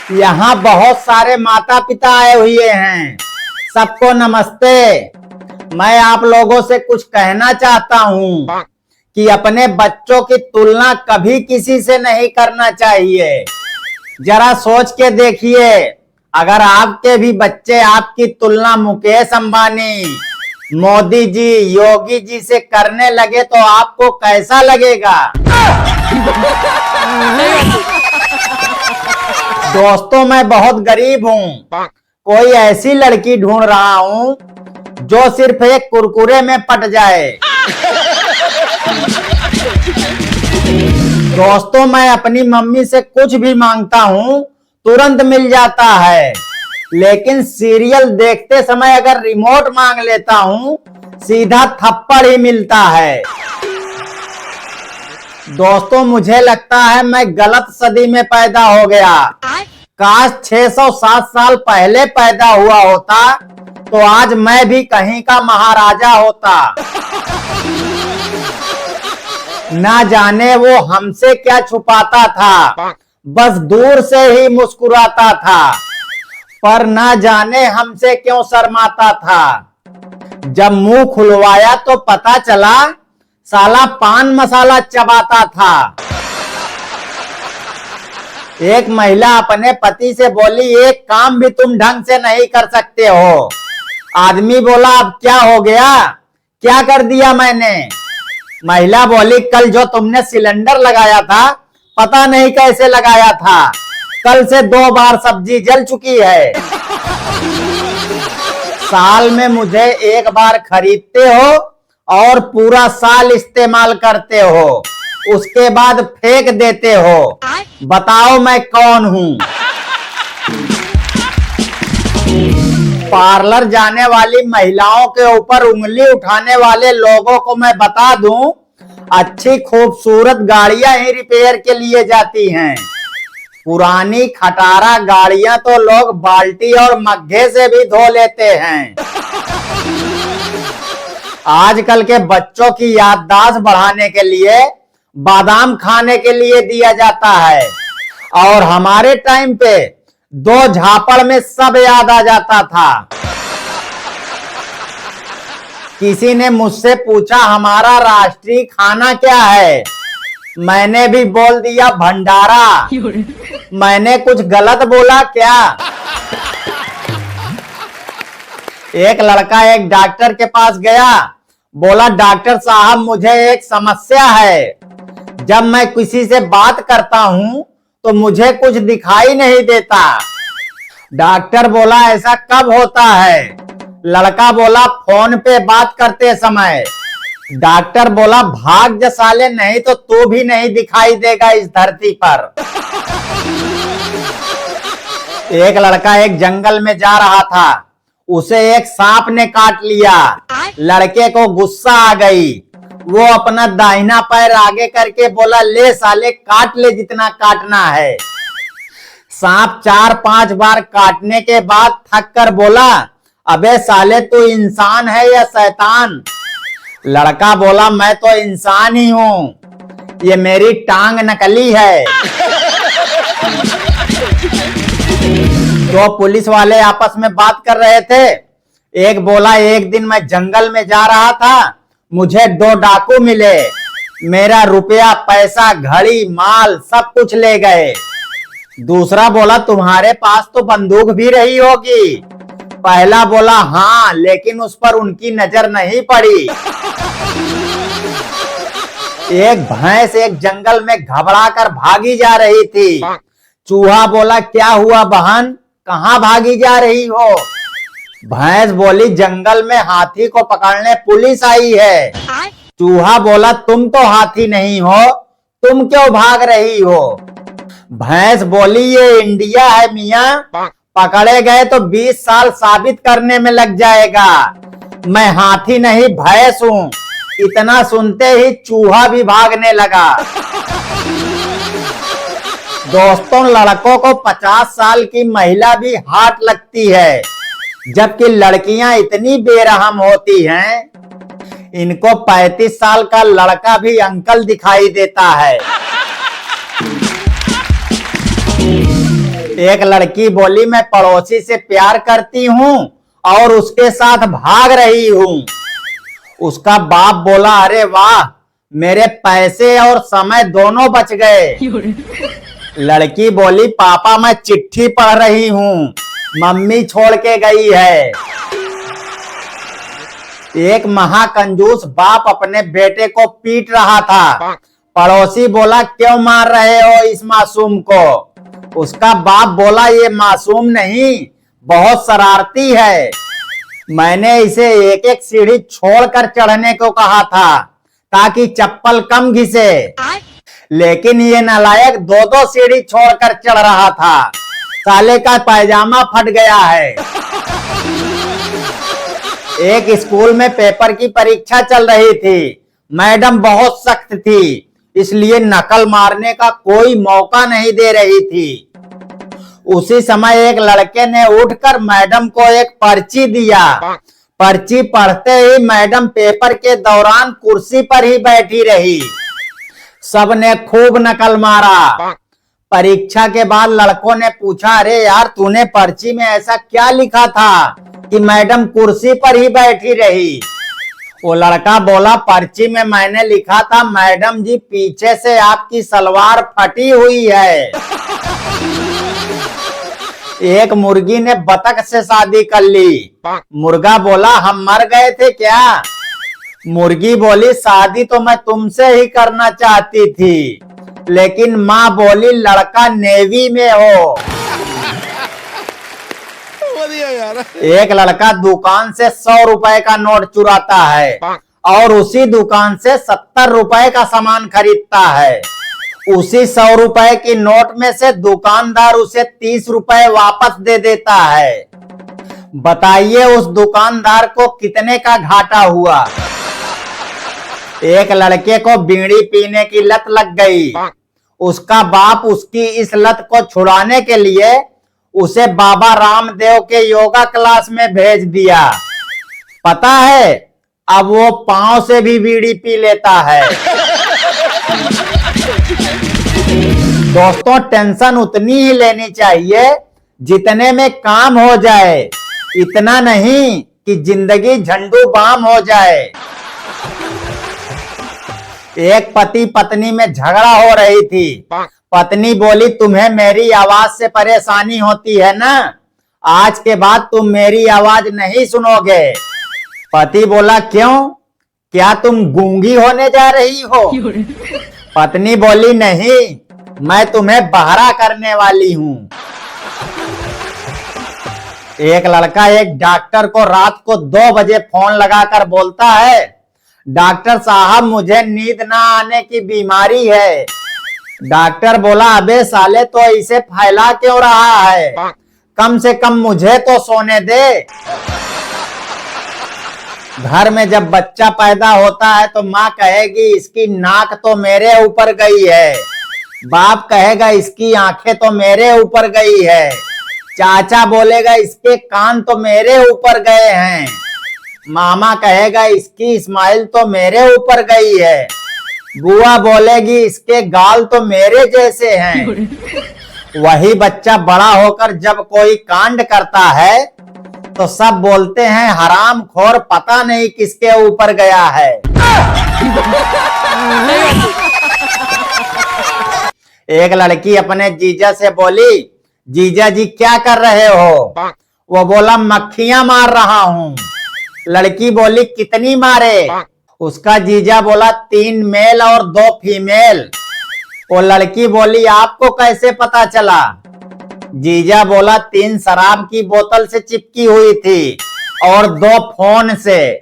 यहाँ बहुत सारे माता पिता आए हुए हैं। सबको नमस्ते। मैं आप लोगों से कुछ कहना चाहता हूँ कि अपने बच्चों की तुलना कभी किसी से नहीं करना चाहिए। जरा सोच के देखिए, अगर आपके भी बच्चे आपकी तुलना मुकेश अंबानी, मोदी जी, योगी जी से करने लगे तो आपको कैसा लगेगा? दोस्तों, मैं बहुत गरीब हूँ। कोई ऐसी लड़की ढूंढ रहा हूँ जो सिर्फ एक कुरकुरे में पट जाए। दोस्तों, मैं अपनी मम्मी से कुछ भी मांगता हूँ तुरंत मिल जाता है, लेकिन सीरियल देखते समय अगर रिमोट मांग लेता हूँ सीधा थप्पड़ ही मिलता है। दोस्तों, मुझे लगता है मैं गलत सदी में पैदा हो गया। काश 607 साल पहले पैदा हुआ होता तो आज मैं भी कहीं का महाराजा होता। ना जाने वो हमसे क्या छुपाता था, बस दूर से ही मुस्कुराता था, पर ना जाने हमसे क्यों शर्माता था। जब मुंह खुलवाया तो पता चला साला पान मसाला चबाता था। एक महिला अपने पति से बोली, एक काम भी तुम ढंग से नहीं कर सकते हो। आदमी बोला, अब क्या हो गया, क्या कर दिया मैंने? महिला बोली, कल जो तुमने सिलेंडर लगाया था पता नहीं कैसे लगाया था, कल से 2 बार सब्जी जल चुकी है। साल में मुझे 1 बार खरीदते हो और पूरा साल इस्तेमाल करते हो, उसके बाद फेंक देते हो। बताओ मैं कौन हूँ? पार्लर जाने वाली महिलाओं के ऊपर उंगली उठाने वाले लोगों को मैं बता दूं, अच्छी खूबसूरत गाड़ियां ही रिपेयर के लिए जाती हैं। पुरानी खटारा गाड़ियां तो लोग बाल्टी और मग्घे से भी धो लेते हैं। आजकल के बच्चों की याददाश्त बढ़ाने के लिए बादाम खाने के लिए दिया जाता है, और हमारे टाइम पे 2 झापड़ में सब याद आ जाता था। किसी ने मुझसे पूछा, हमारा राष्ट्रीय खाना क्या है? मैंने भी बोल दिया भंडारा। मैंने कुछ गलत बोला क्या? एक लड़का एक डॉक्टर के पास गया, बोला, डॉक्टर साहब मुझे एक समस्या है, जब मैं किसी से बात करता हूं तो मुझे कुछ दिखाई नहीं देता। डॉक्टर बोला, ऐसा कब होता है? लड़का बोला, फोन पे बात करते समय। डॉक्टर बोला, भाग जा साले, नहीं तो तू भी नहीं दिखाई देगा इस धरती पर। एक लड़का एक जंगल में जा रहा था, उसे एक सांप ने काट लिया। लड़के को गुस्सा आ गई, वो अपना दाहिना पैर आगे करके बोला, ले साले काट ले जितना काटना है। सांप 4-5 बार काटने के बाद थक कर बोला, अबे साले तू इंसान है या शैतान? लड़का बोला, मैं तो इंसान ही हूँ, ये मेरी टांग नकली है। दो पुलिस वाले आपस में बात कर रहे थे। एक बोला, एक दिन मैं जंगल में जा रहा था, मुझे 2 डाकू मिले, मेरा रुपया, पैसा, घड़ी, माल सब कुछ ले गए। दूसरा बोला, तुम्हारे पास तो बंदूक भी रही होगी। पहला बोला, हाँ, लेकिन उस पर उनकी नजर नहीं पड़ी। एक भैंस एक जंगल में घबरा कर भागी जा रही थी। चूहा बोला, क्या हुआ बहन, कहाँ भागी जा रही हो? भैंस बोली, जंगल में हाथी को पकड़ने पुलिस आई है। चूहा बोला, तुम तो हाथी नहीं हो, तुम क्यों भाग रही हो? भैंस बोली, ये इंडिया है मियाँ, पकड़े गए तो 20 साल साबित करने में लग जाएगा। मैं हाथी नहीं भैंस हूँ। इतना सुनते ही चूहा भी भागने लगा। दोस्तों, लड़कों को 50 साल की महिला भी हॉट लगती है, जबकि लड़कियां इतनी बेरहम होती हैं, इनको 35 साल का लड़का भी अंकल दिखाई देता है। एक लड़की बोली मैं पड़ोसी से प्यार करती हूँ और उसके साथ भाग रही हूँ। उसका बाप बोला अरे वाह, मेरे पैसे और समय दोनों बच गए। लड़की बोली पापा मैं चिट्ठी पढ़ रही हूँ, मम्मी छोड़ के गई है। एक महाकंजूस बाप अपने बेटे को पीट रहा था। पड़ोसी बोला क्यों मार रहे हो इस मासूम को? उसका बाप बोला ये मासूम नहीं, बहुत शरारती है। मैंने इसे एक एक सीढ़ी छोड़कर चढ़ने को कहा था ताकि चप्पल कम घिसे, लेकिन ये नालायक दो दो सीढ़ी छोड़कर चढ़ रहा था। साले का पायजामा फट गया है। एक स्कूल में पेपर की परीक्षा चल रही थी। मैडम बहुत सख्त थी, इसलिए नकल मारने का कोई मौका नहीं दे रही थी। उसी समय एक लड़के ने उठकर मैडम को एक पर्ची दिया। पर्ची पढ़ते ही मैडम पेपर के दौरान कुर्सी पर ही बैठी रही। सबने खूब नकल मारा। परीक्षा के बाद लड़कों ने पूछा अरे यार तूने पर्ची में ऐसा क्या लिखा था कि मैडम कुर्सी पर ही बैठी रही? वो लड़का बोला पर्ची में मैंने लिखा था मैडम जी पीछे से आपकी सलवार फटी हुई है। एक मुर्गी ने बतख से शादी कर ली। मुर्गा बोला हम मर गए थे क्या? मुर्गी बोली शादी तो मैं तुमसे ही करना चाहती थी, लेकिन माँ बोली लड़का नेवी में हो। एक लड़का दुकान से 100 रुपए का नोट चुराता है और उसी दुकान से 70 रुपए का सामान खरीदता है। उसी 100 रुपए की नोट में से दुकानदार उसे 30 रुपए वापस दे देता है। बताइए उस दुकानदार को कितने का घाटा हुआ? एक लड़के को बीड़ी पीने की लत लग गई। उसका बाप उसकी इस लत को छुड़ाने के लिए उसे बाबा रामदेव के योगा क्लास में भेज दिया। पता है अब वो पांव से भी बीड़ी पी लेता है। दोस्तों टेंशन उतनी ही लेनी चाहिए जितने में काम हो जाए, इतना नहीं कि जिंदगी झंडू बाम हो जाए। एक पति पत्नी में झगड़ा हो रही थी। पत्नी बोली तुम्हें मेरी आवाज से परेशानी होती है ना, आज के बाद तुम मेरी आवाज नहीं सुनोगे। पति बोला क्यों, क्या तुम गूंगी होने जा रही हो? पत्नी बोली नहीं, मैं तुम्हें बहरा करने वाली हूँ। एक लड़का एक डॉक्टर को रात को 2 बजे फोन लगाकर बोलता है डॉक्टर साहब मुझे नींद ना आने की बीमारी है। डॉक्टर बोला अबे साले तो इसे फैला क्यों रहा है, कम से कम मुझे तो सोने दे। घर में जब बच्चा पैदा होता है तो माँ कहेगी इसकी नाक तो मेरे ऊपर गई है, बाप कहेगा इसकी आंखें तो मेरे ऊपर गई है, चाचा बोलेगा इसके कान तो मेरे ऊपर गए हैं, मामा कहेगा इसकी स्माइल तो मेरे ऊपर गई है, बुआ बोलेगी इसके गाल तो मेरे जैसे हैं। वही बच्चा बड़ा होकर जब कोई कांड करता है तो सब बोलते हैं हराम खोर पता नहीं किसके ऊपर गया है। एक लड़की अपने जीजा से बोली जीजा जी क्या कर रहे हो? वो बोला मक्खियां मार रहा हूँ। लड़की बोली कितनी मारे? उसका जीजा बोला 3 मेल और 2 फीमेल। वो लड़की बोली आपको कैसे पता चला? जीजा बोला 3 शराब की बोतल से चिपकी हुई थी और 2 फोन से।